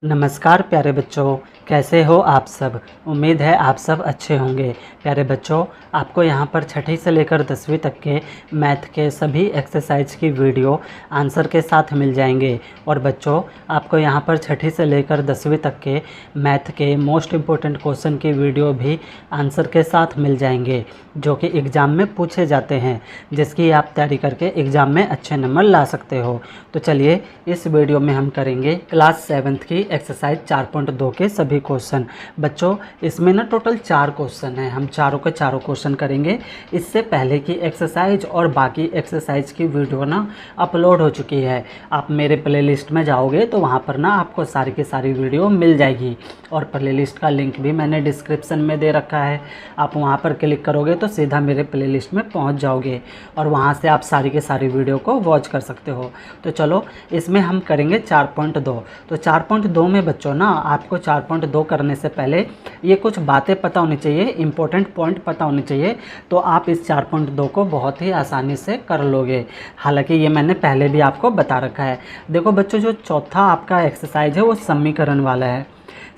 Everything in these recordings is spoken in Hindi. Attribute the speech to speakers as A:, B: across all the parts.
A: नमस्कार प्यारे बच्चों, कैसे हो आप सब। उम्मीद है आप सब अच्छे होंगे। प्यारे बच्चों, आपको यहाँ पर छठी से लेकर 10वीं तक के मैथ के सभी एक्सरसाइज की वीडियो आंसर के साथ मिल जाएंगे। और बच्चों, आपको यहाँ पर छठी से लेकर 10वीं तक के मैथ के मोस्ट इम्पोर्टेंट क्वेश्चन की वीडियो भी आंसर के साथ मिल जाएंगे, जो कि एग्ज़ाम में पूछे जाते हैं, जिसकी आप तैयारी करके एग्ज़ाम में अच्छे नंबर ला सकते हो। तो चलिए, इस वीडियो में हम करेंगे क्लास 7th की एक्सरसाइज 4.2 के सभी क्वेश्चन। बच्चों, इसमें ना टोटल 4 क्वेश्चन हैं, हम चारों के चारों क्वेश्चन करेंगे। इससे पहले की एक्सरसाइज और बाकी एक्सरसाइज की वीडियो ना अपलोड हो चुकी है। आप मेरे प्लेलिस्ट में जाओगे तो वहाँ पर ना आपको सारी की सारी वीडियो मिल जाएगी, और प्लेलिस्ट का लिंक भी मैंने डिस्क्रिप्शन में दे रखा है। आप वहाँ पर क्लिक करोगे तो सीधा मेरे प्लेलिस्ट में पहुँच जाओगे, और वहाँ से आप सारी की सारी वीडियो को वॉच कर सकते हो। तो चलो, इसमें हम करेंगे 4.2। तो 4.2 में बच्चों ना आपको 4.2 करने से पहले ये कुछ बातें पता होनी चाहिए, इंपॉर्टेंट पॉइंट पता होने चाहिए, तो आप इस 4.2 को बहुत ही आसानी से कर लोगे। हालांकि ये मैंने पहले भी आपको बता रखा है। देखो बच्चों, जो चौथा आपका एक्सरसाइज है वो समीकरण वाला है।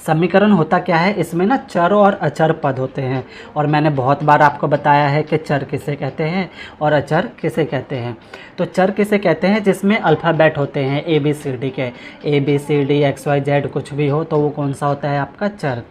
A: समीकरण होता क्या है, इसमें ना चर और अचर पद होते हैं, और मैंने बहुत बार आपको बताया है कि चर किसे कहते हैं और अचर किसे कहते हैं। तो चर किसे कहते हैं, जिसमें अल्फ़ाबेट होते हैं ABCD के, ABCD XYZ कुछ भी हो तो वो कौन सा होता है आपका चर।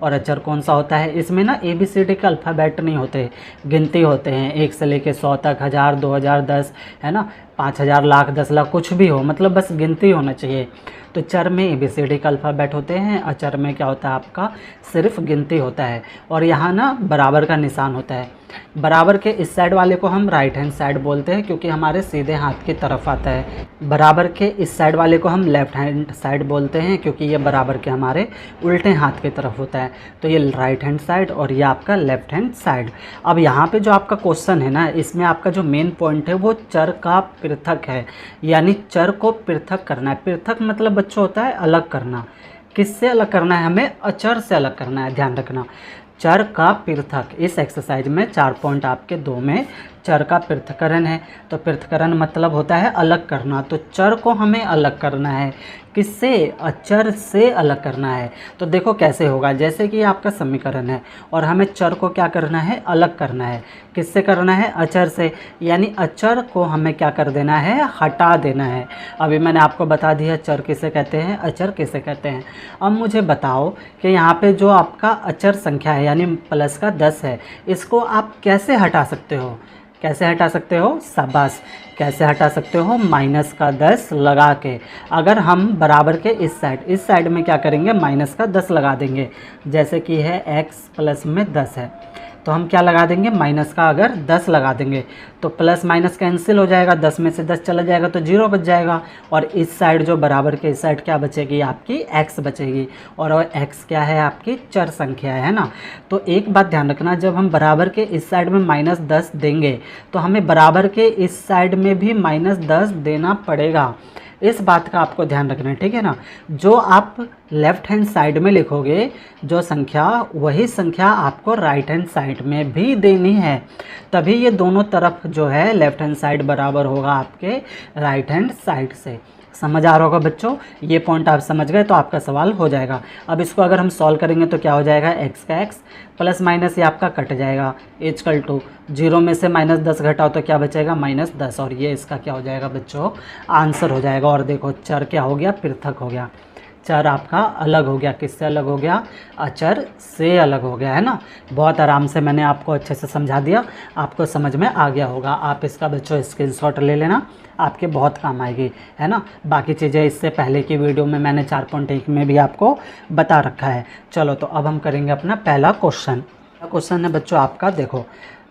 A: और अचर कौन सा होता है, इसमें ना ABCD के अल्फ़ाबेट नहीं होते, गिनती होते हैं 1 से लेकर 100 तक, 1000, 2000, 10, है ना, 5000, लाख, 10 लाख, कुछ भी हो, मतलब बस गिनती होना चाहिए। तो चर में ABCD का अल्फ़ाबेट होते हैं, अचर में क्या होता है आपका सिर्फ गिनती होता है। और यहाँ ना बराबर का निशान होता है। बराबर के इस साइड वाले को हम राइट हैंड साइड बोलते हैं, क्योंकि हमारे सीधे हाथ की तरफ आता है। बराबर के इस साइड वाले को हम लेफ़्ट हैंड साइड बोलते हैं, क्योंकि ये बराबर के हमारे उल्टे हाथ की तरफ होता है। तो ये राइट हैंड साइड और ये आपका लेफ़्ट हैंड साइड। अब यहाँ पे जो आपका क्वेश्चन है ना, इसमें आपका जो मेन पॉइंट है वो चर का पृथक है, यानी चर को पृथक करना है। पृथक मतलब बच्चों होता है अलग करना। किससे अलग करना है, हमें अचर से अलग करना है, ध्यान रखना। चर का पृथक, इस एक्सरसाइज में 4 पॉइंट आपके 2 में चर का पृथक्करण है। तो पृथक्करण मतलब होता है अलग करना, तो चर को हमें अलग करना है। किससे, अचर से अलग करना है। तो देखो कैसे होगा, जैसे कि आपका समीकरण है और हमें चर को क्या करना है, अलग करना है। किससे करना है, अचर से, यानी अचर को हमें क्या कर देना है, हटा देना है। अभी मैंने आपको बता दिया चर किसे कहते हैं, अचर किसे कहते हैं। अब मुझे बताओ कि यहाँ पे जो आपका अचर संख्या है, यानी प्लस का 10 है, इसको आप कैसे हटा सकते हो। कैसे हटा सकते हो, शाबाश, कैसे हटा सकते हो, माइनस का 10 लगा के। अगर हम बराबर के इस साइड में क्या करेंगे, माइनस का 10 लगा देंगे। जैसे कि है x प्लस में 10 है, तो हम क्या लगा देंगे, माइनस का अगर 10 लगा देंगे तो प्लस माइनस कैंसिल हो जाएगा, 10 में से 10 चला जाएगा तो 0 बच जाएगा। और इस साइड जो बराबर के इस साइड क्या बचेगी, आपकी x बचेगी, और x क्या है, आपकी चर संख्या है ना। तो एक बात ध्यान रखना, जब हम बराबर के इस साइड में -10 देंगे तो हमें बराबर के इस साइड में भी -10 देना पड़ेगा। इस बात का आपको ध्यान रखना है, ठीक है ना। जो आप लेफ़्ट हैंड साइड में लिखोगे जो संख्या, वही संख्या आपको राइट हैंड साइड में भी देनी है, तभी ये दोनों तरफ जो है लेफ़्ट हैंड साइड बराबर होगा आपके राइट हैंड साइड से। समझ आ रहा होगा बच्चों, ये पॉइंट आप समझ गए तो आपका सवाल हो जाएगा। अब इसको अगर हम सॉल्व करेंगे तो क्या हो जाएगा, x का x प्लस माइनस ये आपका कट जाएगा, इक्वल टू 0 में से -10 घटाओ तो क्या बचेगा, -10, और ये इसका क्या हो जाएगा बच्चों, आंसर हो जाएगा। और देखो चर क्या हो गया, पृथक हो गया। चर आपका अलग हो गया, किससे अलग हो गया, अचर से अलग हो गया, है ना। बहुत आराम से मैंने आपको अच्छे से समझा दिया, आपको समझ में आ गया होगा। आप इसका बच्चों स्क्रीनशॉट ले लेना, आपके बहुत काम आएगी, है ना। बाकी चीज़ें इससे पहले की वीडियो में मैंने 4.1 में भी आपको बता रखा है। चलो, तो अब हम करेंगे अपना पहला क्वेश्चन। क्वेश्चन है बच्चों आपका, देखो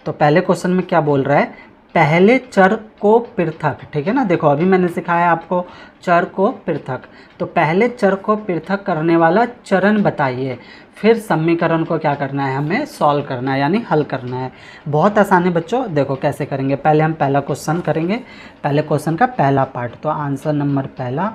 A: तो पहले क्वेश्चन में क्या बोल रहा है, पहले चर को पृथक, ठीक है ना। देखो अभी मैंने सिखाया आपको चर को पृथक, तो पहले चर को पृथक करने वाला चरण बताइए, फिर समीकरण को क्या करना है, हमें सॉल्व करना है, यानी हल करना है। बहुत आसान है बच्चों, देखो कैसे करेंगे। पहले हम पहला क्वेश्चन करेंगे, पहले क्वेश्चन का पहला पार्ट, तो आंसर नंबर पहला,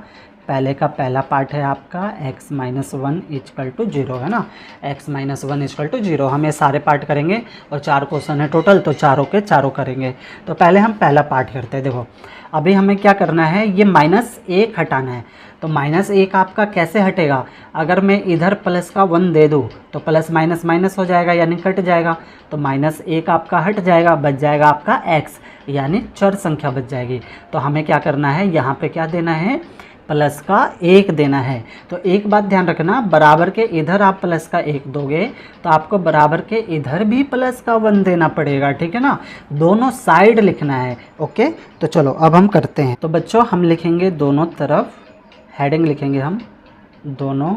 A: पहले का पहला पार्ट है आपका x minus one is equal to zero, है ना। x minus one is equal to zero, हम ये सारे पार्ट करेंगे और 4 क्वेश्चन है टोटल, तो चारों के चारों करेंगे। तो पहले हम पहला पार्ट करते हैं। देखो अभी हमें क्या करना है, ये -1 हटाना है। तो -1 आपका कैसे हटेगा, अगर मैं इधर प्लस का 1 दे दूँ तो प्लस माइनस माइनस हो जाएगा यानी कट जाएगा। तो -1 आपका हट जाएगा, बच जाएगा आपका x यानी चर संख्या बच जाएगी। तो हमें क्या करना है, यहाँ पे क्या देना है, प्लस का 1 देना है। तो एक बात ध्यान रखना, बराबर के इधर आप प्लस का 1 दोगे तो आपको बराबर के इधर भी प्लस का 1 देना पड़ेगा, ठीक है ना। दोनों साइड लिखना है, ओके। तो चलो अब हम करते हैं। तो बच्चों हम लिखेंगे दोनों तरफ, हेडिंग लिखेंगे हम दोनों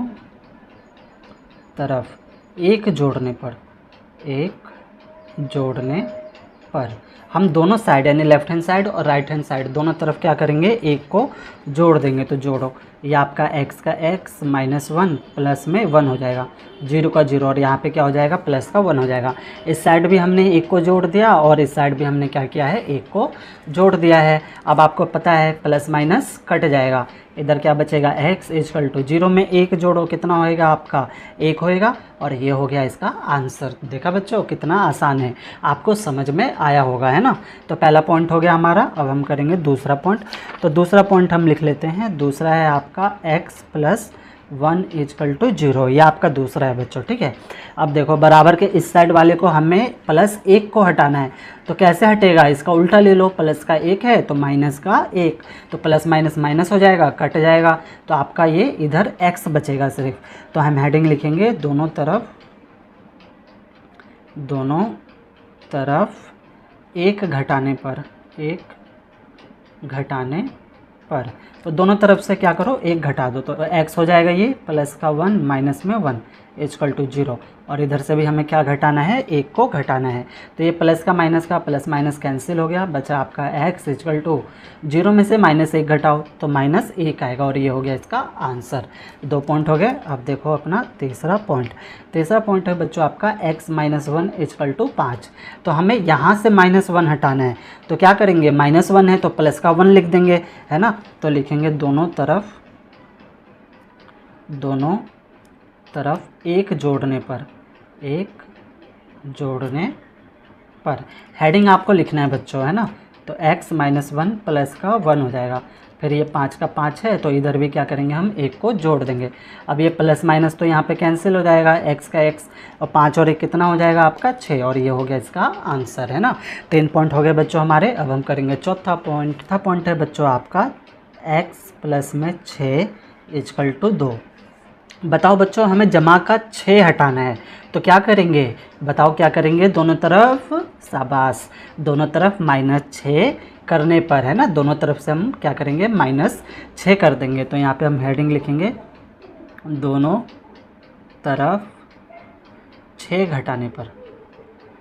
A: तरफ एक जोड़ने पर, एक जोड़ने पर हम दोनों साइड यानी लेफ्ट हैंड साइड और राइट हैंड साइड दोनों तरफ क्या करेंगे, एक को जोड़ देंगे। तो जोड़ो, ये आपका x का x माइनस 1 प्लस में 1 हो जाएगा, 0 का 0, और यहाँ पे क्या हो जाएगा, प्लस का 1 हो जाएगा। इस साइड भी हमने एक को जोड़ दिया और इस साइड भी हमने क्या किया है, एक को जोड़ दिया है। अब आपको पता है प्लस माइनस कट जाएगा, इधर क्या बचेगा, x इजकल टू 0 में 1 जोड़ो, कितना होएगा आपका, 1 होएगा। और ये हो गया इसका आंसर। देखा बच्चों कितना आसान है, आपको समझ में आया होगा, है ना। तो पहला पॉइंट हो गया हमारा। अब हम करेंगे दूसरा पॉइंट। तो दूसरा पॉइंट हम लिख लेते हैं, दूसरा है आपका x प्लस 1 इजकल टू 0, ये आपका दूसरा है बच्चों, ठीक है। अब देखो बराबर के इस साइड वाले को हमें प्लस 1 को हटाना है। तो कैसे हटेगा, इसका उल्टा ले लो, प्लस का 1 है तो माइनस का 1, तो प्लस माइनस माइनस हो जाएगा, कट जाएगा। तो आपका ये इधर x बचेगा सिर्फ। तो हम हेडिंग लिखेंगे दोनों तरफ एक घटाने पर, एक घटाने पर। तो दोनों तरफ से क्या करो, एक घटा दो, तो x हो जाएगा ये प्लस का 1 माइनस में 1 इजकल टू 0, और इधर से भी हमें क्या घटाना है, 1 को घटाना है। तो ये प्लस का माइनस का प्लस माइनस कैंसिल हो गया, बचा आपका x इजकल टू 0 में से -1 घटाओ तो -1 आएगा, और ये हो गया इसका आंसर। 2 पॉइंट हो गए। अब देखो अपना तीसरा पॉइंट। तीसरा पॉइंट है बच्चों आपका x माइनस 1 इजकल टू 5। तो हमें यहाँ से -1 हटाना है। तो क्या करेंगे, -1 है तो प्लस का 1 लिख देंगे, है ना। तो लिखेंगे दोनों तरफ एक जोड़ने पर, एक जोड़ने पर। हेडिंग आपको लिखना है बच्चों, है ना। तो x माइनस 1 प्लस का 1 हो जाएगा, फिर ये 5 का 5 है तो इधर भी क्या करेंगे, हम 1 को जोड़ देंगे। अब ये प्लस माइनस तो यहाँ पे कैंसिल हो जाएगा, x का x, और 5 और 1 कितना हो जाएगा आपका 6, और ये हो गया इसका आंसर, है ना। 3 पॉइंट हो गए बच्चों हमारे। अब हम करेंगे चौथा पॉइंट। चौथा पॉइंट है बच्चों आपका x प्लस में 6 इजकल टू 2। बताओ बच्चों हमें जमा का 6 हटाना है, तो क्या करेंगे, बताओ क्या करेंगे, दोनों तरफ, शाबाश, दोनों तरफ -6 करने पर, है ना। दोनों तरफ से हम क्या करेंगे, -6 कर देंगे। तो यहाँ पे हम हेडिंग लिखेंगे दोनों तरफ 6 घटाने पर,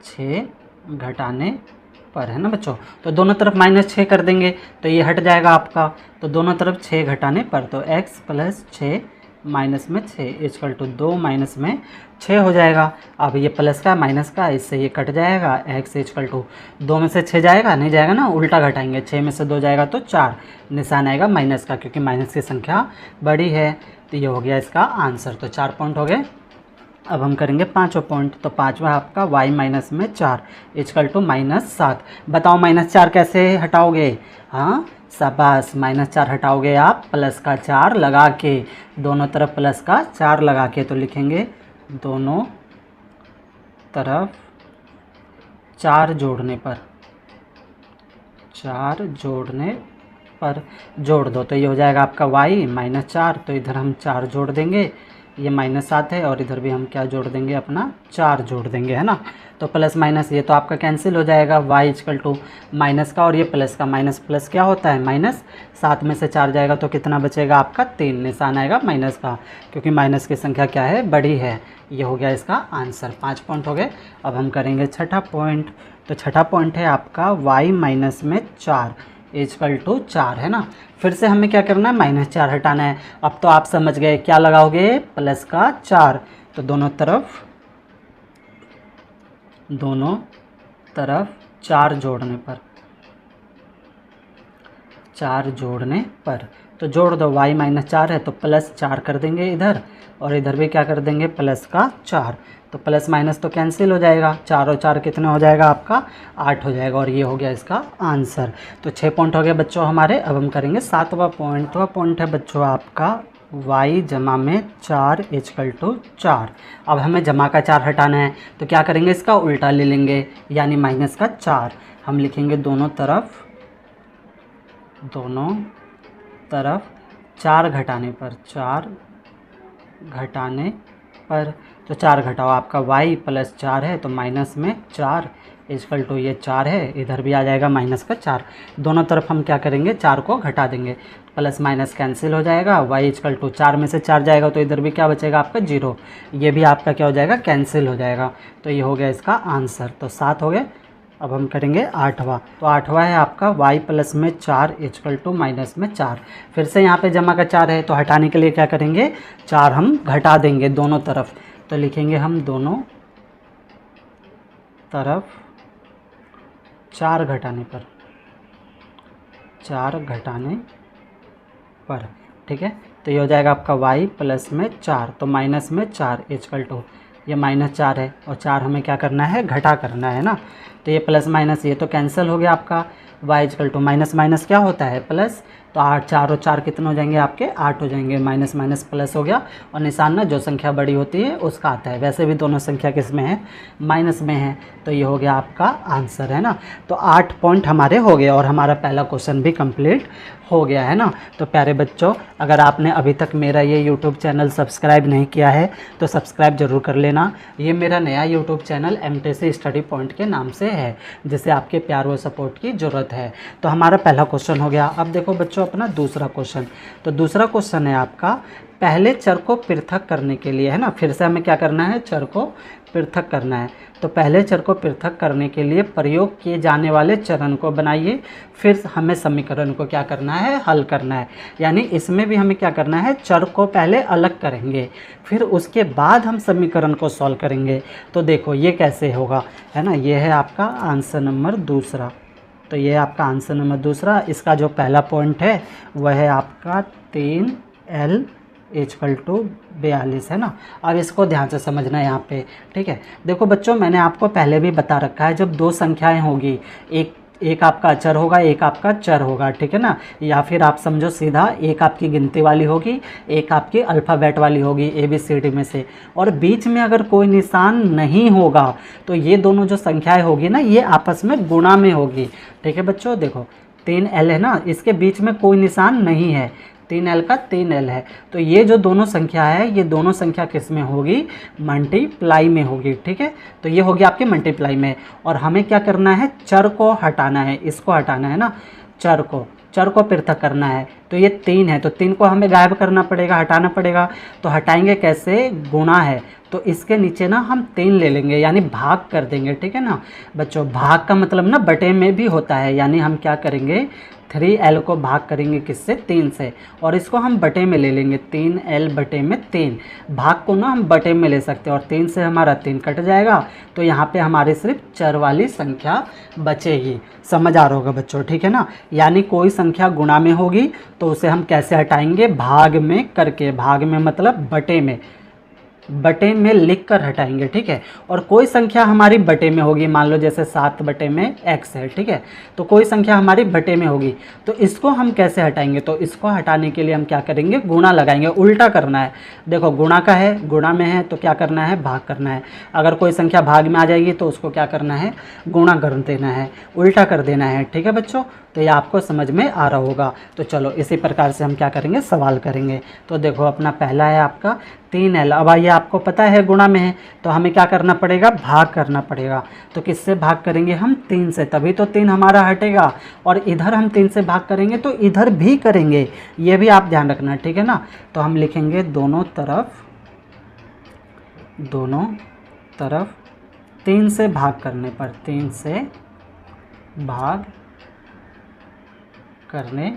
A: 6 घटाने पर, है ना बच्चों। तो दोनों तरफ -6 कर देंगे तो ये हट जाएगा आपका। तो दोनों तरफ 6 घटाने पर, तो x प्लस 6 माइनस में 6 इजकल टू 2 माइनस में 6 हो जाएगा। अब ये प्लस का माइनस का, इससे ये कट जाएगा, x इजकल टू 2 में से 6 जाएगा, नहीं जाएगा ना, उल्टा घटाएंगे, 6 में से 2 जाएगा तो 4, निशान आएगा माइनस का, क्योंकि माइनस की संख्या बड़ी है। तो ये हो गया इसका आंसर। तो 4 पॉइंट हो गए। अब हम करेंगे 5वां पॉइंट। तो 5वां आपका y माइनस में 4 इजकल टू -7। बताओ -4 कैसे हटाओगे, हाँ शाबाश, -4 हटाओगे आप प्लस का 4 लगा के, दोनों तरफ प्लस का 4 लगा के। तो लिखेंगे दोनों तरफ 4 जोड़ने पर, 4 जोड़ने पर जोड़ दो। तो ये हो जाएगा आपका y -4, तो इधर हम 4 जोड़ देंगे, ये -7 है, और इधर भी हम क्या जोड़ देंगे, अपना 4 जोड़ देंगे, है ना। तो प्लस माइनस ये तो आपका कैंसिल हो जाएगा, y इजकल टू माइनस का और ये प्लस का, माइनस प्लस क्या होता है माइनस, 7 में से 4 जाएगा तो कितना बचेगा आपका 3, निशान आएगा माइनस का, क्योंकि माइनस की संख्या क्या है, बड़ी है। ये हो गया इसका आंसर। 5 पॉइंट हो गए। अब हम करेंगे छठा पॉइंट। तो छठा पॉइंट है आपका y माइनस में 4 इजकल टू 4, है ना। फिर से हमें क्या करना है, -4 हटाना है। अब तो आप समझ गए, क्या लगाओगे, प्लस का 4। तो दोनों तरफ 4 जोड़ने पर, 4 जोड़ने पर। तो जोड़ दो, y माइनस 4 है तो प्लस 4 कर देंगे इधर, और इधर भी क्या कर देंगे प्लस का 4। तो प्लस माइनस तो कैंसिल हो जाएगा, 4 और 4 कितना हो जाएगा आपका 8 हो जाएगा, और ये हो गया इसका आंसर। तो 6 पॉइंट हो गए बच्चों हमारे। अब हम करेंगे 7वां पॉइंट। तो पॉइंट है बच्चों आपका y जमा में 4 इक्वल टू 4। अब हमें जमा का 4 हटाना है, तो क्या करेंगे इसका उल्टा ले लेंगे, यानी माइनस का 4। हम लिखेंगे दोनों तरफ 4 घटाने पर, तो 4 घटाओ, आपका y प्लस 4 है तो माइनस में 4 इक्वल टू ये 4 है, इधर भी आ जाएगा माइनस का 4। दोनों तरफ हम क्या करेंगे 4 को घटा देंगे, प्लस माइनस कैंसिल हो जाएगा, y इक्वल टू 4 में से 4 जाएगा तो इधर भी क्या बचेगा आपका 0, ये भी आपका क्या हो जाएगा कैंसिल हो जाएगा। तो ये हो गया इसका आंसर। तो 7 हो गए। अब हम करेंगे 8वां। तो 8वां है आपका y प्लस में 4 इक्वल टू माइनस में 4। फिर से यहाँ पे जमा का 4 है तो हटाने के लिए क्या करेंगे 4 हम घटा देंगे दोनों तरफ। तो लिखेंगे हम दोनों तरफ 4 घटाने पर, ठीक है। तो ये हो जाएगा आपका y प्लस में 4 तो माइनस में 4 इक्वल टू, ये माइनस 4 है और 4 हमें क्या करना है घटा करना है ना, तो ये प्लस माइनस ये तो कैंसिल हो गया आपका, y equal to minus minus क्या होता है प्लस, तो 8 4 और 4 कितने हो जाएंगे आपके 8 हो जाएंगे, माइनस माइनस प्लस हो गया, और निशान ना जो संख्या बड़ी होती है उसका आता है। वैसे भी दोनों संख्या किस में है माइनस में है, तो ये हो गया आपका आंसर है ना। तो 8 पॉइंट हमारे हो गए और हमारा पहला क्वेश्चन भी कंप्लीट हो गया है ना। तो प्यारे बच्चों, अगर आपने अभी तक मेरा ये YouTube चैनल सब्सक्राइब नहीं किया है तो सब्सक्राइब ज़रूर कर लेना। ये मेरा नया YouTube channel MTC study point के नाम से है, जिसे आपके प्यार व सपोर्ट की ज़रूरत है। तो हमारा पहला क्वेश्चन हो गया। अब देखो बच्चों अपना दूसरा क्वेश्चन। तो दूसरा क्वेश्चन है आपका पहले चर को पृथक करने के लिए, है ना। फिर से हमें क्या करना है चर को पृथक करना है। तो पहले चर को पृथक करने के लिए प्रयोग किए जाने वाले चरण को बनाइए, फिर हमें समीकरण को क्या करना है हल करना है। यानी इसमें भी हमें क्या करना है चर को पहले अलग करेंगे, फिर उसके बाद हम समीकरण को सॉल्व करेंगे। तो देखो ये कैसे होगा, है ना। ये है आपका आंसर नंबर दूसरा। तो ये आपका आंसर नंबर दूसरा। इसका जो पहला पॉइंट है वह है आपका 3L इक्वल टू 42, है ना। अब इसको ध्यान से समझना है यहाँ पे, ठीक है। देखो बच्चों, मैंने आपको पहले भी बता रखा है, जब दो संख्याएं होगी, एक आपका अचर होगा, एक आपका चर होगा, ठीक है ना। या फिर आप समझो सीधा, एक आपकी गिनती वाली होगी, एक आपकी अल्फ़ाबेट वाली होगी ABCD में से, और बीच में अगर कोई निशान नहीं होगा तो ये दोनों जो संख्याएं होगी ना, ये आपस में गुणा में होगी, ठीक है बच्चों। देखो 3L है ना, इसके बीच में कोई निशान नहीं है, 3L का 3L है, तो ये जो दोनों संख्या है, ये दोनों संख्या किस में होगी मल्टीप्लाई में होगी, ठीक है। तो ये होगी आपके मल्टीप्लाई में, और हमें क्या करना है चर को हटाना है, इसको हटाना है ना, चर को पृथक करना है। तो ये 3 है, तो 3 को हमें गायब करना पड़ेगा, हटाना पड़ेगा। तो हटाएंगे कैसे, गुणा है, तो इसके नीचे ना हम 3 ले लेंगे, यानी भाग कर देंगे, ठीक है ना बच्चों। भाग का मतलब ना बटे में भी होता है, यानी हम क्या करेंगे 3L को भाग करेंगे किससे 3 से, और इसको हम बटे में ले लेंगे 3L बटे में 3। भाग को ना हम बटे में ले सकते हैं, और 3 से हमारा 3 कट जाएगा, तो यहाँ पे हमारे सिर्फ चर वाली संख्या बचेगी। समझ आ रहा होगा बच्चों, ठीक है ना। यानी कोई संख्या गुणा में होगी तो उसे हम कैसे हटाएंगे भाग में करके, भाग में मतलब बटे में लिख कर हटाएंगे, ठीक है। और कोई संख्या हमारी बटे में होगी, मान लो जैसे 7 बटे में x है, ठीक है, तो कोई संख्या हमारी बटे में होगी, तो इसको हम कैसे हटाएंगे, तो इसको हटाने के लिए हम क्या करेंगे गुणा लगाएंगे, उल्टा करना है। देखो गुणा का है, गुणा में है तो क्या करना है भाग करना है। अगर कोई संख्या भाग में आ जाएगी तो उसको क्या करना है गुणा कर देना है, उल्टा कर देना है, ठीक है बच्चों। तो ये आपको समझ में आ रहा होगा। तो चलो इसी प्रकार से हम क्या करेंगे सवाल करेंगे। तो देखो अपना पहला है आपका 3L। अब आइए, आपको पता है गुणा में है तो हमें क्या करना पड़ेगा भाग करना पड़ेगा। तो किससे भाग करेंगे हम 3 से, तभी तो 3 हमारा हटेगा, और इधर हम 3 से भाग करेंगे तो इधर भी करेंगे, ये भी आप ध्यान रखना, ठीक है ना। तो हम लिखेंगे दोनों तरफ 3 से भाग करने पर, 3 से भाग करने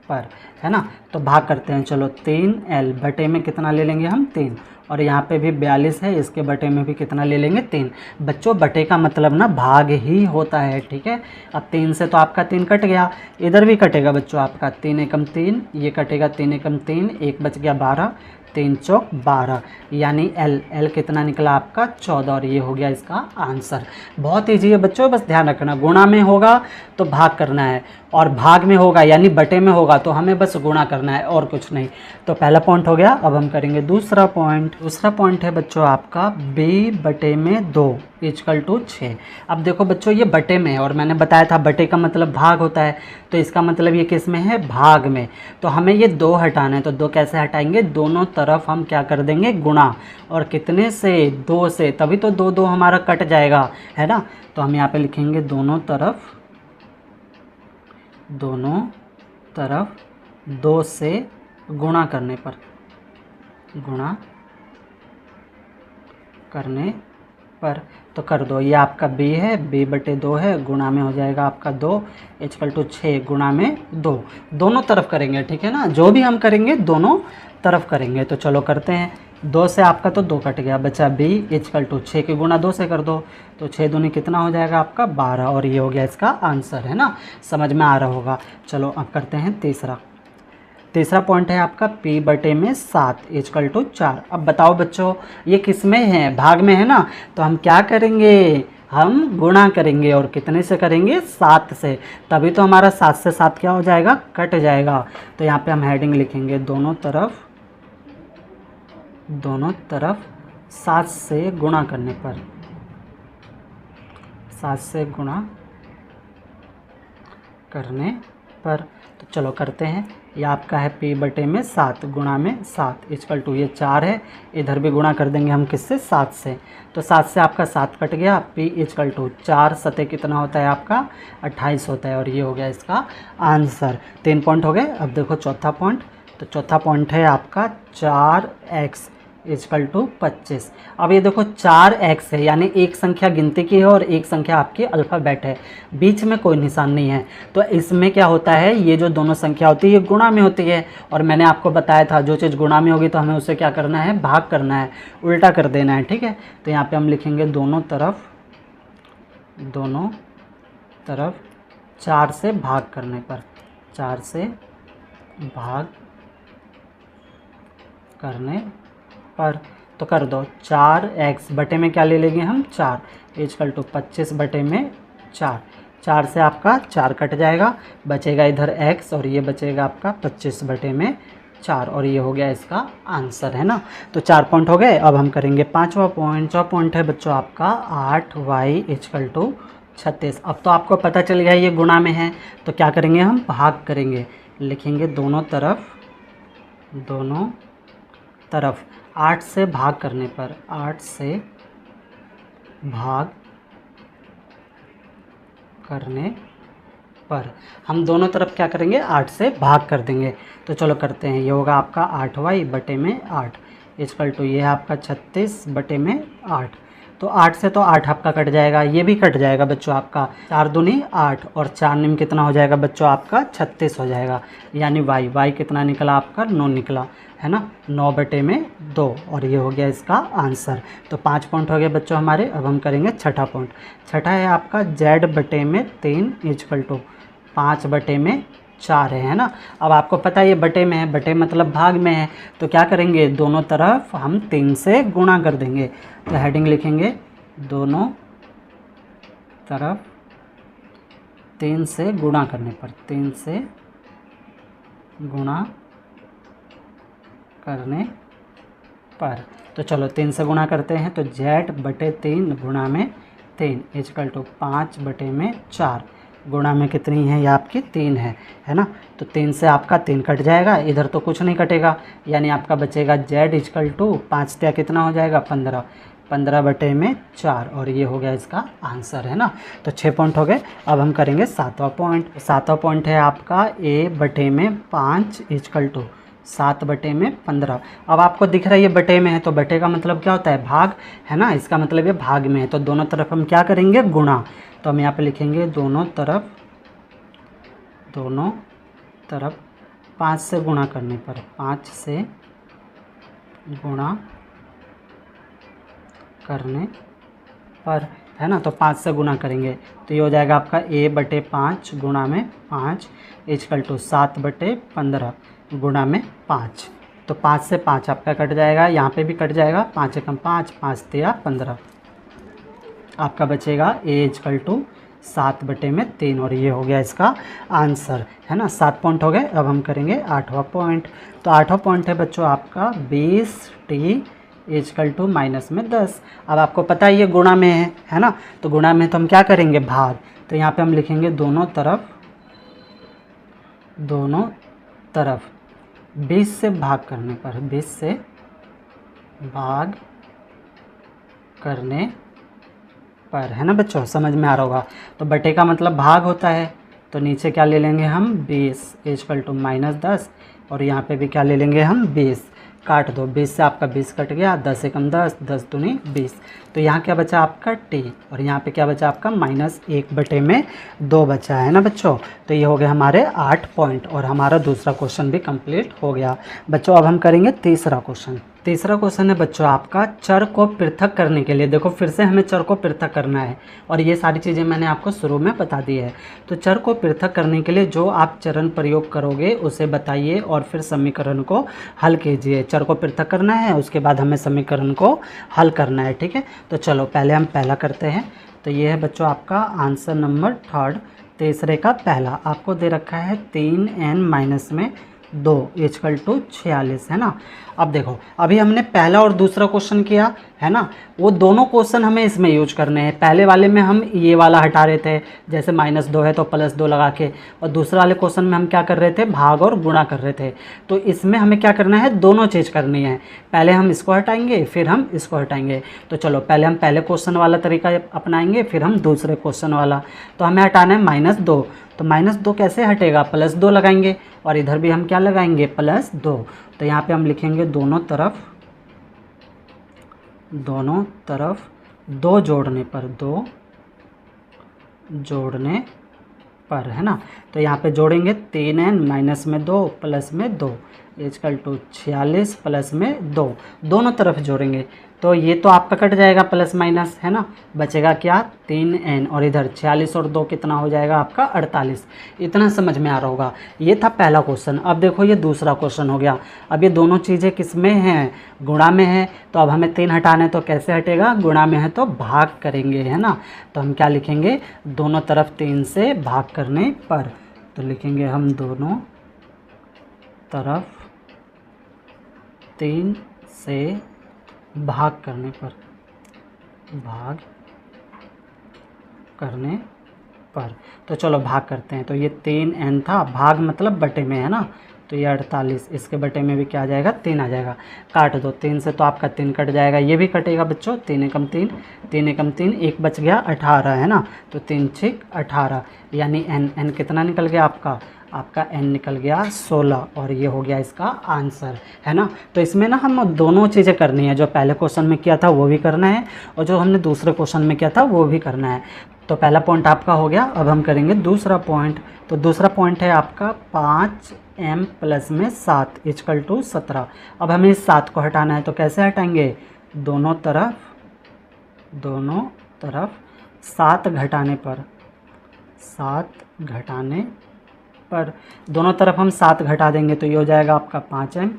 A: पर, है ना। तो भाग करते हैं, चलो 3l बटे में कितना ले लेंगे हम 3, और यहाँ पे भी 42 है, इसके बटे में भी कितना ले लेंगे 3। बच्चों बटे का मतलब ना भाग ही होता है, ठीक है। अब 3 से तो आपका 3 कट गया, इधर भी कटेगा बच्चों आपका 3 एकम 3, ये कटेगा 3 एकम 3, एक बच गया 12, 3 चौक 12, यानी l कितना निकला आपका 14, और ये हो गया इसका आंसर। बहुत ईजी है बच्चों, बस ध्यान रखना गुणा में होगा तो भाग करना है, और भाग में होगा यानी बटे में होगा तो हमें बस गुणा करना है और कुछ नहीं। तो पहला पॉइंट हो गया। अब हम करेंगे दूसरा पॉइंट। दूसरा पॉइंट है बच्चों आपका b बटे में 2 इक्वल टू 6। अब देखो बच्चों ये बटे में है, और मैंने बताया था बटे का मतलब भाग होता है, तो इसका मतलब ये किस में है, भाग में। तो हमें ये 2 हटाना है, तो 2 कैसे हटाएंगे, दोनों तरफ हम क्या कर देंगे गुणा, और कितने से 2 से, तभी तो 2 2 हमारा कट जाएगा, है ना। तो हम यहाँ पे लिखेंगे दोनों तरफ 2 से गुणा करने पर, गुणा करने पर। तो कर दो, ये आपका b है, b बटे 2 है, गुणा में हो जाएगा आपका 2 इक्वल टू 6 गुणा में 2, दोनों तरफ करेंगे, ठीक है ना। जो भी हम करेंगे दोनों तरफ करेंगे। तो चलो करते हैं, 2 से आपका तो 2 कट गया, बचा b इक्वल टू 6 की गुणा 2 से कर दो, तो 6 दूनी कितना हो जाएगा आपका 12, और ये हो गया इसका आंसर, है ना। समझ में आ रहा होगा। चलो अब करते हैं तीसरा पॉइंट है आपका p बटे में 7 इक्वल टू 4। अब बताओ बच्चों ये किस में है, भाग में है ना। तो हम क्या करेंगे, हम गुणा करेंगे, और कितने से करेंगे 7 से, तभी तो हमारा 7 से 7 क्या हो जाएगा, कट जाएगा। तो यहाँ पे हम हेडिंग लिखेंगे दोनों तरफ 7 से गुणा करने पर, 7 से गुणा करने पर। तो चलो करते हैं, ये आपका है p बटे में 7 गुणा में 7 इक्वल टू, ये 4 है, इधर भी गुणा कर देंगे हम किससे, 7 से। तो 7 से आपका 7 कट गया, p इक्वल टू 4 सते कितना होता है आपका 28 होता है, और ये हो गया इसका आंसर। 3 पॉइंट हो गए। अब देखो चौथा पॉइंट। तो चौथा पॉइंट है आपका 4x इक्वल टू 25। अब ये देखो 4x है, यानी एक संख्या गिनती की है और एक संख्या आपकी अल्फ़ाबेट है, बीच में कोई निशान नहीं है। तो इसमें क्या होता है, ये जो दोनों संख्या होती है ये गुणा में होती है, और मैंने आपको बताया था जो चीज़ गुणा में होगी तो हमें उसे क्या करना है, भाग करना है, उल्टा कर देना है, ठीक है। तो यहाँ पे हम लिखेंगे दोनों तरफ 4 से भाग करने पर, 4 से भाग करने पर। तो कर दो, 4x बटे में क्या ले लेंगे हम 4 इक्वल टू 25 बटे में 4, 4 से आपका 4 कट जाएगा, बचेगा इधर x, और ये बचेगा आपका 25 बटे में 4, और ये हो गया इसका आंसर, है ना। तो 4 पॉइंट हो गए। अब हम करेंगे पांचवा पॉइंट है बच्चों आपका 8y इक्वल टू 36। अब तो आपको पता चल गया ये गुणा में है, तो क्या करेंगे हम, भाग करेंगे, लिखेंगे दोनों तरफ 8 से भाग करने पर, 8 से भाग करने पर हम दोनों तरफ क्या करेंगे, 8 से भाग कर देंगे। तो चलो करते हैं, ये होगा आपका 8y बटे में 8 इक्वल टू, ये है आपका 36 बटे में 8। तो 8 से तो 8 आपका कट जाएगा, ये भी कट जाएगा बच्चों आपका, 4 दूनी 8, और 4 निम कितना हो जाएगा बच्चों आपका 36 हो जाएगा, यानी y कितना निकला आपका 9 निकला, है ना, 9 बटे में 2, और ये हो गया इसका आंसर। तो 5 पॉइंट हो गए बच्चों हमारे। अब हम करेंगे छठा पॉइंट। छठा है आपका z बटे में 3 इक्वल टू 5 बटे में 4 है ना। अब आपको पता है ये बटे में है, बटे मतलब भाग में है, तो क्या करेंगे, दोनों तरफ हम 3 से गुणा कर देंगे। तो हेडिंग लिखेंगे दोनों तरफ 3 से गुणा करने पर, 3 से गुणा करने पर। तो चलो 3 से गुणा करते हैं, तो z बटे 3 गुणा में 3 इक्वल टू 5 बटे में 4, गुणा में कितनी है, ये आपकी 3 है ना। तो 3 से आपका 3 कट जाएगा, इधर तो कुछ नहीं कटेगा, यानी आपका बचेगा z इक्वल टू 5 त्या कितना हो जाएगा 15, 15 बटे में 4, और ये हो गया इसका आंसर, है ना। तो 6 पॉइंट हो गए। अब हम करेंगे सातवां पॉइंट। सातवां पॉइंट है आपका a बटे में 5 इक्वल टू 7 बटे में 15। अब आपको दिख रहा है ये बटे में है, तो बटे का मतलब क्या होता है, भाग, है ना, इसका मतलब ये भाग में है, तो दोनों तरफ हम क्या करेंगे, गुणा। तो हम यहाँ पे लिखेंगे दोनों तरफ 5 से गुणा करने पर, 5 से गुणा करने पर, है ना। तो 5 से गुणा करेंगे तो ये हो जाएगा आपका a/5 गुणा में 5 इक्वल टू 7/15 गुणा में 5। तो 5 से 5 आपका कट जाएगा, यहाँ पे भी कट जाएगा, 5 एकम 5, 5 तिया 15, आपका बचेगा a इक्वल टू 7/3 और ये हो गया इसका आंसर, है ना। 7 पॉइंट हो गए। अब हम करेंगे 8वां पॉइंट। तो 8वां पॉइंट है बच्चों आपका 20t इक्वल टू माइनस में 10। अब आपको पता है ये गुणा में है ना। तो गुणा में तो हम क्या करेंगे, भाग। तो यहाँ पे हम लिखेंगे दोनों तरफ 20 से भाग करने पर, 20 से भाग करने पर, है ना बच्चों, समझ में आ रहा होगा। तो बटे का मतलब भाग होता है, तो नीचे क्या ले लेंगे हम 20 इक्वल टू माइनस 10 और यहाँ पे भी क्या ले लेंगे हम 20, काट दो, 20 से आपका 20 कट गया, 10 एकम 10, 10 दूनी 20। तो यहाँ क्या बचा आपका t और यहाँ पे क्या बचा आपका -1/2 बचा, है ना बच्चों। तो ये हो गया हमारे 8 पॉइंट और हमारा दूसरा क्वेश्चन भी कंप्लीट हो गया। बच्चों अब हम करेंगे तीसरा क्वेश्चन। तीसरा क्वेश्चन है बच्चों आपका चर को पृथक करने के लिए। देखो फिर से हमें चर को पृथक करना है और ये सारी चीज़ें मैंने आपको शुरू में बता दी है। तो चर को पृथक करने के लिए जो आप चरण प्रयोग करोगे उसे बताइए और फिर समीकरण को हल कीजिए। चर को पृथक करना है, उसके बाद हमें समीकरण को हल करना है, ठीक है। तो चलो पहले हम पहला करते हैं। तो ये है बच्चों आपका आंसर नंबर 3, तीसरे का पहला। आपको दे रखा है 3n-2 इक्वल टू 46, है ना। अब देखो अभी हमने पहला और दूसरा क्वेश्चन किया, है ना। वो दोनों क्वेश्चन हमें इसमें यूज करने हैं। पहले वाले में हम ये वाला हटा रहे थे, जैसे -2 है तो +2 लगा के, और दूसरे वाले क्वेश्चन में हम क्या कर रहे थे, भाग और गुणा कर रहे थे। तो इसमें हमें क्या करना है, दोनों चीज़ करनी है। पहले हम इसको हटाएंगे फिर हम इसको हटाएंगे। तो चलो पहले हम पहले क्वेश्चन वाला तरीका अपनाएंगे, फिर हम दूसरे क्वेश्चन वाला। तो हमें हटाना है -2, तो -2 कैसे हटेगा, +2 लगाएंगे और इधर भी हम क्या लगाएंगे, +2। तो यहाँ पे हम लिखेंगे दोनों तरफ 2 जोड़ने पर, है ना। तो यहाँ पे जोड़ेंगे 3n-2 +2 इक्वल टू 46 +2, दोनों तरफ जोड़ेंगे। तो ये तो आपका कट जाएगा प्लस माइनस, है ना। बचेगा क्या 3n और इधर 46 और 2 कितना हो जाएगा आपका 48। इतना समझ में आ रहा होगा। ये था पहला क्वेश्चन। अब देखो ये दूसरा क्वेश्चन हो गया। अब ये दोनों चीज़ें किस में हैं, गुणा में है। तो अब हमें 3 हटाने तो कैसे हटेगा, गुणा में है तो भाग करेंगे, है ना। तो हम क्या लिखेंगे, दोनों तरफ 3 से भाग करने पर। तो लिखेंगे हम दोनों तरफ 3 से भाग करने पर, तो चलो भाग करते हैं। तो ये 3n था, भाग मतलब बटे में, है ना। तो ये 48, इसके बटे में भी क्या आ जाएगा, 3 आ जाएगा। काट दो, 3 से तो आपका 3 कट जाएगा, ये भी कटेगा बच्चों। 3 एकम 3, 3 एकम 3, एक बच गया 18, है ना। तो 3 6 18, यानी n कितना निकल गया आपका n निकल गया 16 और ये हो गया इसका आंसर, है ना। तो इसमें ना हम दोनों चीज़ें करनी है, जो पहले क्वेश्चन में किया था वो भी करना है और जो हमने दूसरे क्वेश्चन में किया था वो भी करना है। तो पहला पॉइंट आपका हो गया। अब हम करेंगे दूसरा पॉइंट। तो दूसरा पॉइंट है आपका 5m + में 7 इक्वल टू 17। अब हमें इस 7 को हटाना है, तो कैसे हटाएंगे, दोनों तरफ 7 घटाने पर, दोनों तरफ हम 7 घटा देंगे। तो ये हो जाएगा आपका 5m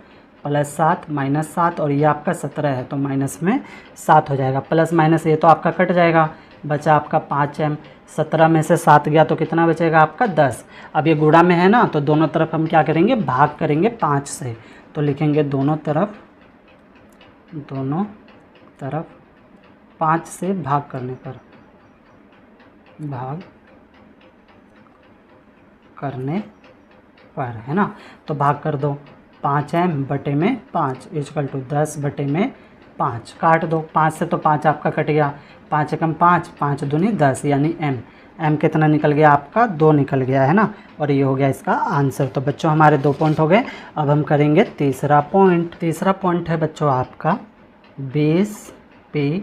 A: + 7 - 7 और ये आपका 17 है तो माइनस में 7 हो जाएगा। प्लस माइनस ये तो आपका कट जाएगा, बचा आपका 5m। 17 में से 7 गया तो कितना बचेगा आपका 10। अब ये गुणा में है ना, तो दोनों तरफ हम क्या करेंगे, भाग करेंगे 5 से। तो लिखेंगे दोनों तरफ 5 से भाग करने पर, है ना। तो भाग कर दो, 5m बटे में 5 इक्वल टू 10 बटे में 5। काट दो, 5 से तो 5 आपका कट गया, 5 एकम 5, 5 दूनी 10, यानी m कितना निकल गया आपका 2 निकल गया, है ना। और ये हो गया इसका आंसर। तो बच्चों हमारे 2 पॉइंट हो गए। अब हम करेंगे तीसरा पॉइंट। तीसरा पॉइंट है बच्चों आपका 20p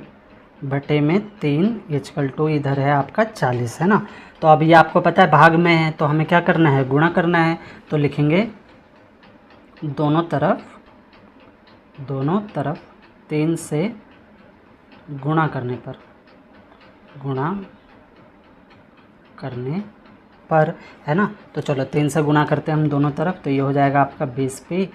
A: बटे में 3 इक्वल टू इधर है आपका 40, है ना। तो अब ये आपको पता है भाग में है, तो हमें क्या करना है, गुणा करना है। तो लिखेंगे दोनों तरफ 3 से गुणा करने पर है ना। तो चलो 3 से गुणा करते हैं हम दोनों तरफ, तो ये हो जाएगा आपका 20p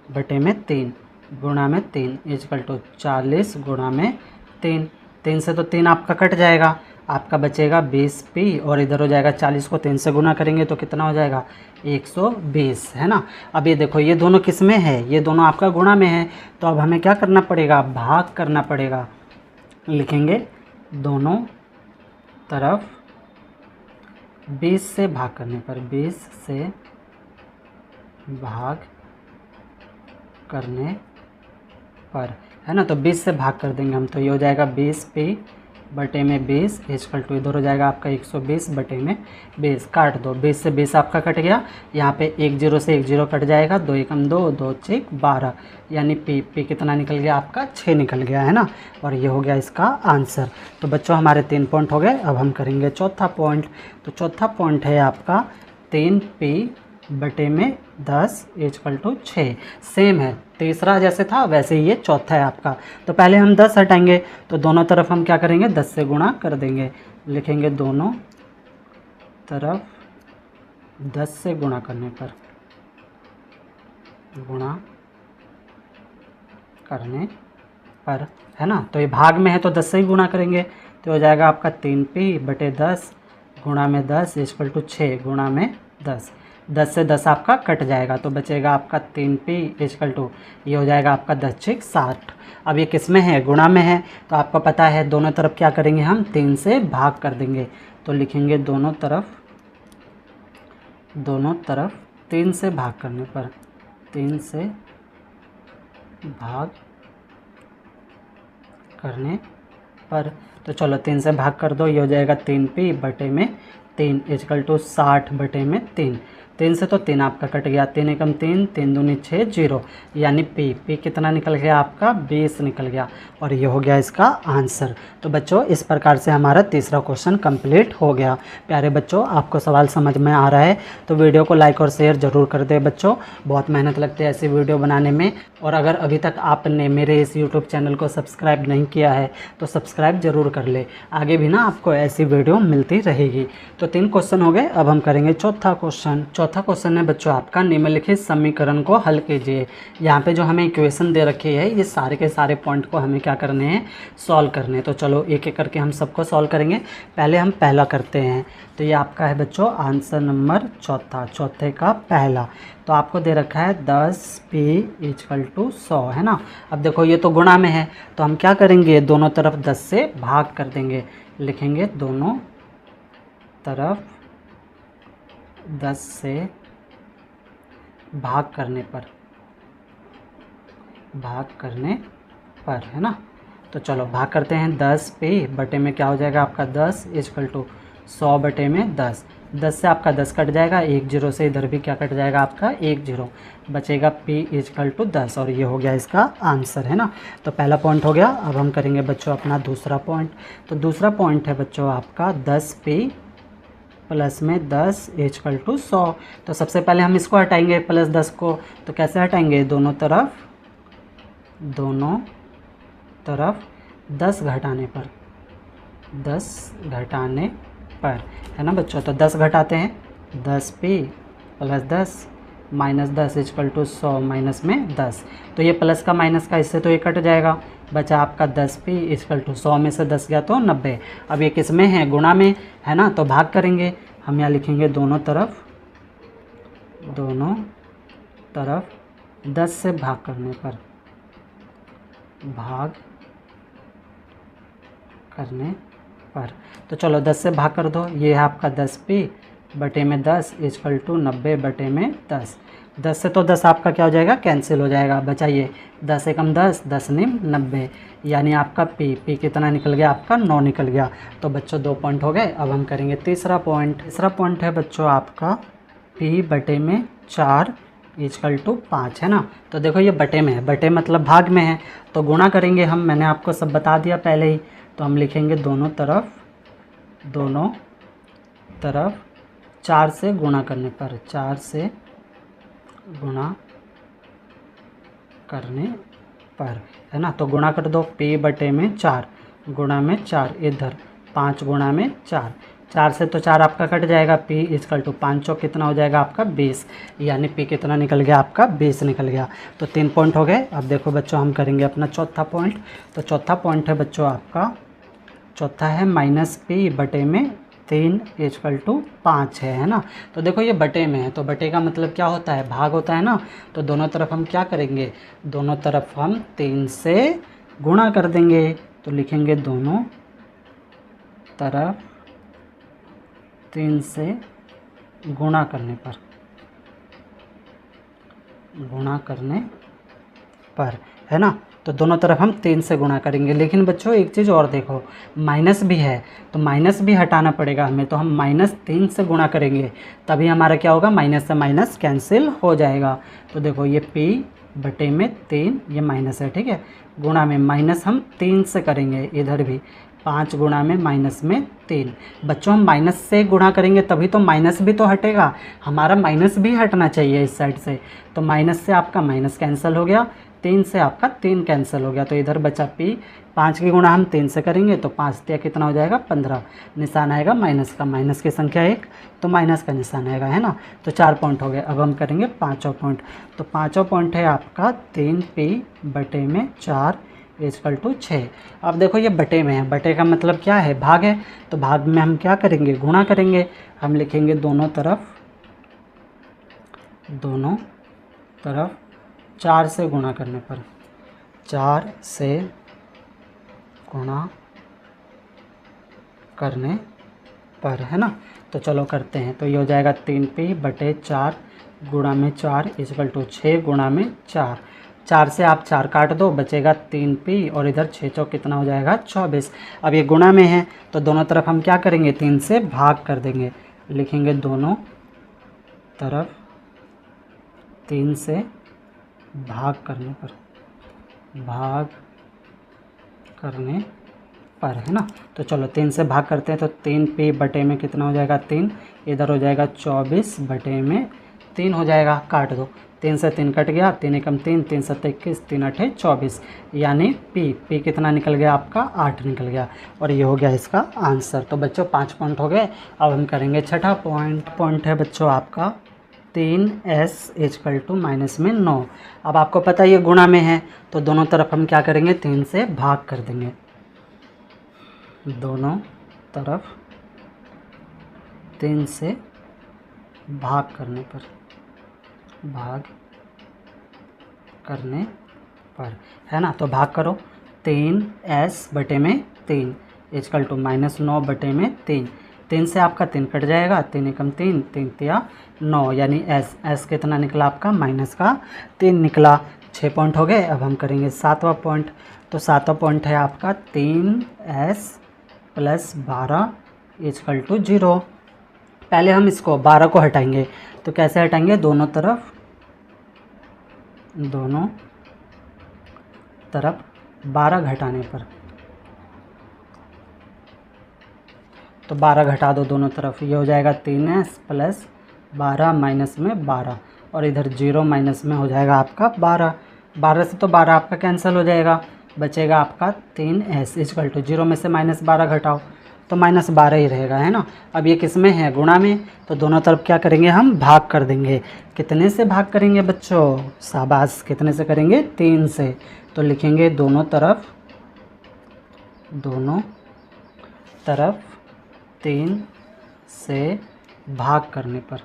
A: बटे में 3 गुणा में 3 इजकल टू 40 गुणा में 3। 3 से तो 3 आपका कट जाएगा, आपका बचेगा 20p और इधर हो जाएगा 40 को 3 से गुना करेंगे तो कितना हो जाएगा 120 है ना। अब ये देखो ये दोनों किस में है, ये दोनों आपका गुणा में है, तो अब हमें क्या करना पड़ेगा, भाग करना पड़ेगा। लिखेंगे दोनों तरफ 20 से भाग करने पर, 20 से भाग करने पर है ना। तो 20 से भाग कर देंगे हम, तो ये हो जाएगा 20p बटे में 20 इजकल टू इधर हो जाएगा आपका 120 बटे में 20। काट दो, 20 से 20 आपका कट गया, यहाँ पे 1 0 से 1 0 कट जाएगा, 2 एकम 2 2 6 12 यानी p कितना निकल गया आपका 6 निकल गया है ना। और ये हो गया इसका आंसर। तो बच्चों हमारे 3 पॉइंट हो गए। अब हम करेंगे चौथा पॉइंट। तो चौथा पॉइंट है आपका 3p बटे में 10 इजकल टू 6। सेम है, तीसरा जैसे था वैसे ही ये चौथा है आपका। तो पहले हम 10 हटाएंगे, तो दोनों तरफ हम क्या करेंगे 10 से गुणा कर देंगे। लिखेंगे दोनों तरफ 10 से गुणा करने पर, है ना। तो ये भाग में है तो 10 से ही गुणा करेंगे, तो हो जाएगा आपका 3p बटे 10 गुणा में 10 इजकल टू 6 गुणा में 10। 10 से 10 आपका कट जाएगा, तो बचेगा आपका 3p इजकल टू ये हो जाएगा आपका 10 6 60। अब ये किस में है, गुणा में है, तो आपको पता है दोनों तरफ क्या करेंगे हम 3 से भाग कर देंगे। तो लिखेंगे दोनों तरफ 3 से भाग करने पर, 3 से भाग करने पर, तो चलो 3 से भाग कर दो, ये हो जाएगा 3p बटे में 3 इजकल टू 60 बटे में 3। 3 से तो 3 आपका कट गया, 3 एकम 3 3 दूनी 6 0 यानी p कितना निकल गया आपका 20 निकल गया। और ये हो गया इसका आंसर। तो बच्चों इस प्रकार से हमारा तीसरा क्वेश्चन कंप्लीट हो गया। प्यारे बच्चों आपको सवाल समझ में आ रहा है तो वीडियो को लाइक और शेयर ज़रूर कर दे बच्चों, बहुत मेहनत लगती है ऐसी वीडियो बनाने में। और अगर अभी तक आपने मेरे इस यूट्यूब चैनल को सब्सक्राइब नहीं किया है तो सब्सक्राइब ज़रूर कर ले, आगे भी ना आपको ऐसी वीडियो मिलती रहेगी। तो 3 क्वेश्चन हो गए, अब हम करेंगे चौथा क्वेश्चन। चौथा क्वेश्चन है बच्चों आपका निम्नलिखित समीकरण को हल कीजिए। यहाँ पे जो हमें इक्वेशन दे रखी है ये सारे के सारे पॉइंट को हमें क्या करने हैं सॉल्व करने हैं। तो चलो एक एक करके हम सबको सॉल्व करेंगे। पहले हम पहला करते हैं, तो ये आपका है बच्चों आंसर नंबर चौथा, चौथे का पहला। तो आपको दे रखा है 10p इजकल टू 100 है ना। अब देखो ये तो गुणा में है तो हम क्या करेंगे दोनों तरफ 10 से भाग कर देंगे। लिखेंगे दोनों तरफ 10 से भाग करने पर है ना। तो चलो भाग करते हैं 10p बटे में क्या हो जाएगा आपका 10 इजकल टू 100 बटे में 10। 10 से आपका 10 कट जाएगा, 1 0 से इधर भी क्या कट जाएगा आपका 1 0, बचेगा p इजकल टू 10 और ये हो गया इसका आंसर है ना। तो पहला पॉइंट हो गया। अब हम करेंगे बच्चों अपना दूसरा पॉइंट। तो दूसरा पॉइंट है बच्चों आपका 10p प्लस में 10 इजकल टू 100। तो सबसे पहले हम इसको हटाएंगे प्लस 10 को, तो कैसे हटाएंगे दोनों तरफ 10 घटाने पर है ना बच्चों। तो 10 घटाते हैं, 10p plus 10 minus 10 is equal to 100 minus में 10। तो ये प्लस का माइनस का इससे तो ये कट जाएगा, बचा आपका 10p इजकल टू 100 में से 10 गया तो 90। अब ये किस में है गुणा में है ना, तो भाग करेंगे हम। यहाँ लिखेंगे दोनों तरफ 10 से भाग करने पर तो चलो 10 से भाग कर दो, ये है आपका 10p बटे में 10 इजकल टू 90 बटे में 10। 10 से तो 10 आपका क्या हो जाएगा कैंसिल हो जाएगा, बचाइए 10 एकम 10 10 निम 90 यानी आपका p कितना निकल गया आपका 9 निकल गया। तो बच्चों 2 पॉइंट हो गए। अब हम करेंगे तीसरा पॉइंट। तीसरा पॉइंट है बच्चों आपका p बटे में 4 इजकल टू 5 है ना। तो देखो ये बटे में है, बटे मतलब भाग में है तो गुणा करेंगे हम, मैंने आपको सब बता दिया पहले ही। तो हम लिखेंगे दोनों तरफ 4 से गुणा करने पर, 4 से गुणा करने पर, है ना। तो गुणा कर दो, p बटे में 4 गुणा में 4, इधर 5 गुणा में 4, 4 से तो 4 आपका कट जाएगा, p इजकल टू 5 चौक कितना हो जाएगा आपका 20, यानी p कितना निकल गया आपका 20 निकल गया। तो 3 पॉइंट हो गए। अब देखो बच्चों हम करेंगे अपना चौथा पॉइंट। तो चौथा पॉइंट है बच्चों आपका, चौथा है -p बटे में 3 इजकल टू 5 है ना। तो देखो ये बटे में है, तो बटे का मतलब क्या होता है, भाग होता है ना। तो दोनों तरफ हम क्या करेंगे, दोनों तरफ हम 3 से गुणा कर देंगे। तो लिखेंगे दोनों तरफ 3 से गुणा करने पर, गुणा करने पर, है ना। तो दोनों तरफ हम 3 से गुणा करेंगे। लेकिन बच्चों एक चीज़ और देखो, माइनस भी है तो माइनस भी हटाना पड़ेगा हमें। तो हम -3 से गुणा करेंगे, तभी हमारा क्या होगा, माइनस से माइनस कैंसिल हो जाएगा। तो देखो ये p बटे में 3, ये माइनस है, ठीक है। गुणा में माइनस हम 3 से करेंगे, इधर भी 5 गुणा में माइनस में 3। बच्चों हम माइनस से गुणा करेंगे तभी तो माइनस भी तो हटेगा, हमारा माइनस भी हटना चाहिए इस साइड से। तो माइनस से आपका माइनस कैंसिल हो गया, 3 से आपका 3 कैंसिल हो गया। तो इधर बचा p, 5 की गुणा हम 3 से करेंगे तो 5 दिया कितना हो जाएगा 15, निशान आएगा माइनस का, माइनस की संख्या 1 तो माइनस का निशान आएगा, है ना। तो 4 पॉइंट हो गए। अब हम करेंगे पाँचों पॉइंट। तो पाँचों पॉइंट है आपका 3p बटे में 4 इजकल टू 6। अब देखो ये बटे में है, बटे का मतलब क्या है, भाग है। तो भाग में हम क्या करेंगे, गुणा करेंगे। हम लिखेंगे दोनों तरफ 4 से गुणा करने पर, 4 से गुणा करने पर, है ना। तो चलो करते हैं। तो ये हो जाएगा 3p बटे 4 गुणा में 4 इजकल टू 6 गुणा में 4, 4 से आप 4 काट दो, बचेगा 3p और इधर 6 चौक कितना हो जाएगा 24। अब ये गुणा में है तो दोनों तरफ हम क्या करेंगे, 3 से भाग कर देंगे। लिखेंगे दोनों तरफ 3 से भाग करने पर, भाग करने पर, है ना। तो चलो 3 से भाग करते हैं। तो 3p बटे में कितना हो जाएगा 3, इधर हो जाएगा 24 बटे में 3 हो जाएगा, काट दो, 3 से 3 कट गया, 3 एकम 3, 3 सत्ते 21, 3 अठे 24, यानी p कितना निकल गया आपका 8 निकल गया। और ये हो गया इसका आंसर। तो बच्चों 5 पॉइंट हो गए। अब हम करेंगे छठा पॉइंट है बच्चों आपका 3s इजकल टू माइनस में 9। अब आपको पता है ये गुणा में है तो दोनों तरफ हम क्या करेंगे, 3 से भाग कर देंगे। दोनों तरफ 3 से भाग करने पर, भाग करने पर, है ना। तो भाग करो, 3s बटे में 3 इजकल टू -9 बटे में 3, 3 से आपका 3 कट जाएगा, 3 एकम 3, 3 तिया 9, यानी s कितना निकला आपका माइनस का 3 निकला। 6 पॉइंट हो गए। अब हम करेंगे 7वां पॉइंट। तो 7वां पॉइंट है आपका 3s प्लस 12 इजकल टू 0। पहले हम इसको 12 को हटाएंगे। तो कैसे हटाएंगे, दोनों तरफ 12 घटाने पर, तो 12 घटा दो दोनों तरफ, ये हो जाएगा 3s प्लस 12 माइनस में 12, और इधर 0 माइनस में हो जाएगा आपका 12, 12 से तो 12 आपका कैंसिल हो जाएगा, बचेगा आपका 3s इजकल टू 0 में से -12 घटाओ तो -12 ही रहेगा, है ना। अब ये किस में है, गुणा में, तो दोनों तरफ क्या करेंगे, हम भाग कर देंगे। कितने से भाग करेंगे बच्चों, शाबाश, कितने से करेंगे, 3 से। तो लिखेंगे दोनों तरफ 3 से भाग करने पर,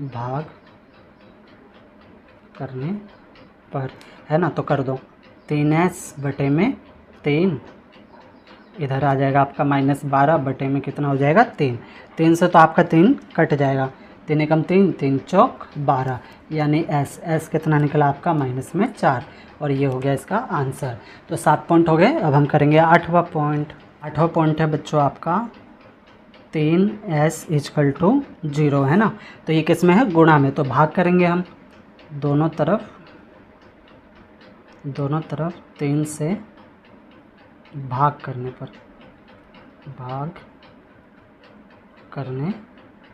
A: भाग करने पर, है ना। तो कर दो, 3s बटे में 3, इधर आ जाएगा आपका -12 बटे में कितना हो जाएगा 3, 3 से तो आपका 3 कट जाएगा, 3 एकम 3, 3 चौक 12, यानी s कितना निकला आपका -4, और ये हो गया इसका आंसर। तो 7 पॉइंट हो गए। अब हम करेंगे 8वां पॉइंट। 8वां पॉइंट है बच्चों आपका 3s इजकल टू 0, है ना। तो ये किस में है, गुणा में, तो भाग करेंगे हम। दोनों तरफ 3 से भाग करने पर, भाग करने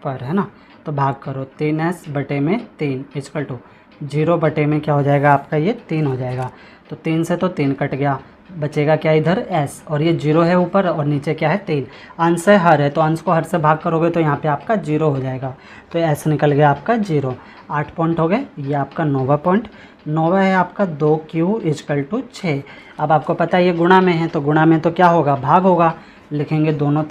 A: पर, है ना। तो भाग करो, 3s बटे में 3 इजकल टू 0 बटे में क्या हो जाएगा आपका ये 3 हो जाएगा। तो 3 से तो 3 कट गया, बचेगा क्या इधर s, और ये 0 है ऊपर और नीचे क्या है 3। अंश है हर है, तो अंश को हर से भाग करोगे तो यहाँ पे आपका 0 हो जाएगा, तो s निकल गया आपका 0। 8 पॉइंट हो गए। ये आपका 9वां पॉइंट। 9वां है आपका 2q = 6। अब आपको पता है ये गुणा में है, तो गुणा में तो क्या होगा, भाग होगा। लिखेंगे दोनों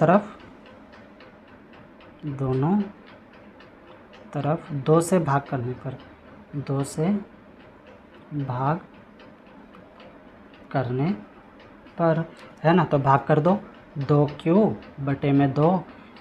A: तरफ 2 से भाग करने पर, 2 से भाग करने पर, है ना, तो भाग कर दो। 2q बटे में 2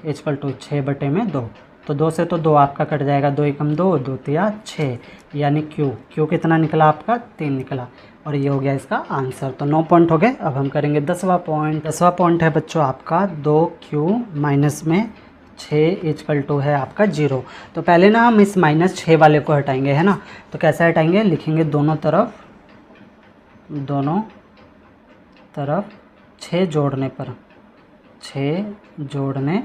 A: = 6 बटे में 2। तो 2 से तो 2 आपका कट जाएगा, 2 एकम 2, 2 तिया 6, यानी q कितना निकला आपका 3 निकला, और ये हो गया इसका आंसर। तो 9 पॉइंट हो गए। अब हम करेंगे 10वां पॉइंट। 10वां पॉइंट है बच्चों आपका 2q माइनस में 6 = है आपका 0। तो पहले ना हम इस -6 वाले को हटाएंगे, है ना। तो कैसे हटाएंगे, लिखेंगे दोनों तरफ 6 जोड़ने पर, 6 जोड़ने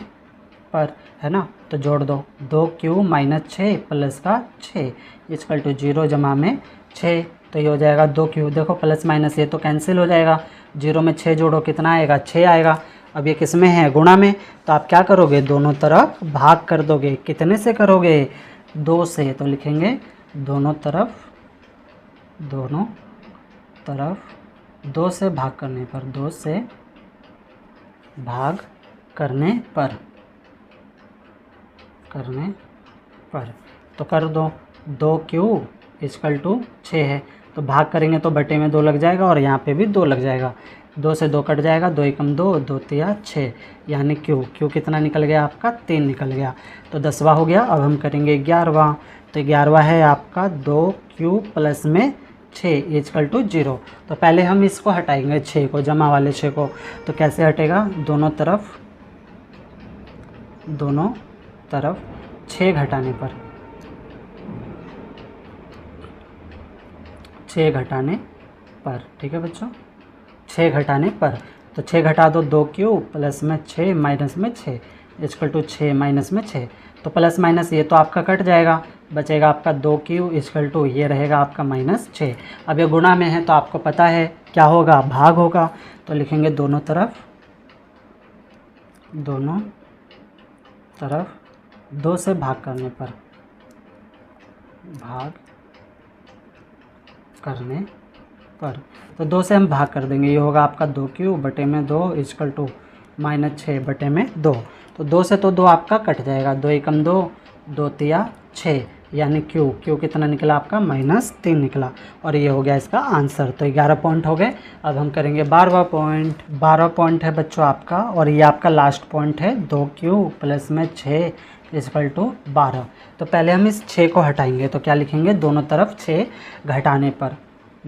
A: पर, है ना। तो जोड़ दो, 2q - 6 प्लस का 6 = 0 जमा में 6। तो ये हो जाएगा 2q, देखो प्लस माइनस ये तो कैंसिल हो जाएगा, 0 में 6 जोड़ो कितना आएगा 6 आएगा। अब ये किस में है, गुणा में, तो आप क्या करोगे, दोनों तरफ भाग कर दोगे। कितने से करोगे, 2 से। तो लिखेंगे दोनों तरफ 2 से भाग करने पर, 2 से भाग करने पर तो कर दो। 2q = 6 है, तो भाग करेंगे तो बटे में 2 लग जाएगा और यहाँ पे भी 2 लग जाएगा। 2 से 2 कट जाएगा, 2 एकम 2, 2 तिया 6, यानी q कितना निकल गया आपका 3 निकल गया। तो 10वां हो गया। अब हम करेंगे 11वां। तो 11वां है आपका 2q प्लस में 6 = 0। तो पहले हम इसको हटाएंगे 6 को, जमा वाले 6 को। तो कैसे हटेगा, दोनों तरफ 6 घटाने पर, 6 घटाने पर, ठीक है बच्चों, 6 घटाने पर। तो 6 घटा दो, 2q प्लस में 6 माइनस में 6 = 6 माइनस में 6। तो प्लस माइनस ये तो आपका कट जाएगा, बचेगा आपका 2q = ये रहेगा आपका -6। अब ये गुणा में है तो आपको पता है क्या होगा, भाग होगा। तो लिखेंगे दोनों तरफ 2 से भाग करने पर, तो 2 से हम भाग कर देंगे। ये होगा आपका 2q बटे में 2 = -6 बटे में 2। तो 2 से तो 2 आपका कट जाएगा, 2 एकम 2, 2 तिया 6, यानी q कितना निकला आपका -3 निकला, और ये हो गया इसका आंसर। तो 11 पॉइंट हो गए। अब हम करेंगे 12वां पॉइंट। 12वां पॉइंट है बच्चों आपका, और ये आपका लास्ट पॉइंट है 2q प्लस में 6 = 12। तो पहले हम इस 6 को हटाएंगे, तो क्या लिखेंगे, दोनों तरफ 6 घटाने पर,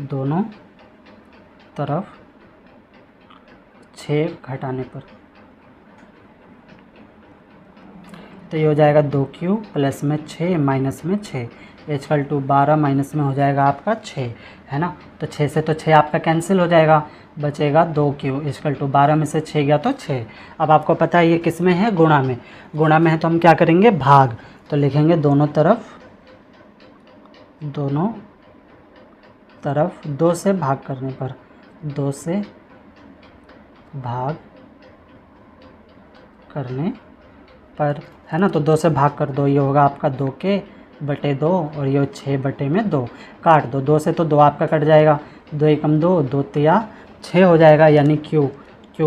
A: दोनों तरफ 6 घटाने पर। तो ये हो जाएगा 2q प्लस में 6 माइनस में 6 = 12 माइनस में हो जाएगा आपका 6, है ना। तो 6 से तो 6 आपका कैंसिल हो जाएगा, बचेगा 2q = 12 में से 6 गया तो 6। अब आपको पता है ये किस में है, गुणा में। गुणा में है तो हम क्या करेंगे, भाग। तो लिखेंगे दोनों तरफ 2 से भाग करने पर, 2 से भाग करने पर, है ना। तो 2 से भाग कर दो, ये होगा आपका 2k बटे 2, और ये 6 बटे में 2। काट दो, 2 से तो 2 आपका कट जाएगा, 2 एकम 2, 2 तिया 6 हो जाएगा, यानी q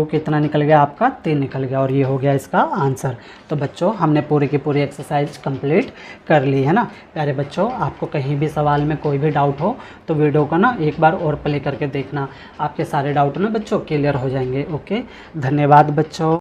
A: कितना निकल गया आपका 3 निकल गया, और ये हो गया इसका आंसर। तो बच्चों हमने पूरी की पूरी एक्सरसाइज कंप्लीट कर ली, है ना। प्यारे बच्चों, आपको कहीं भी सवाल में कोई भी डाउट हो तो वीडियो को ना एक बार और प्ले करके देखना, आपके सारे डाउट ना बच्चों क्लियर हो जाएंगे। ओके, धन्यवाद बच्चों।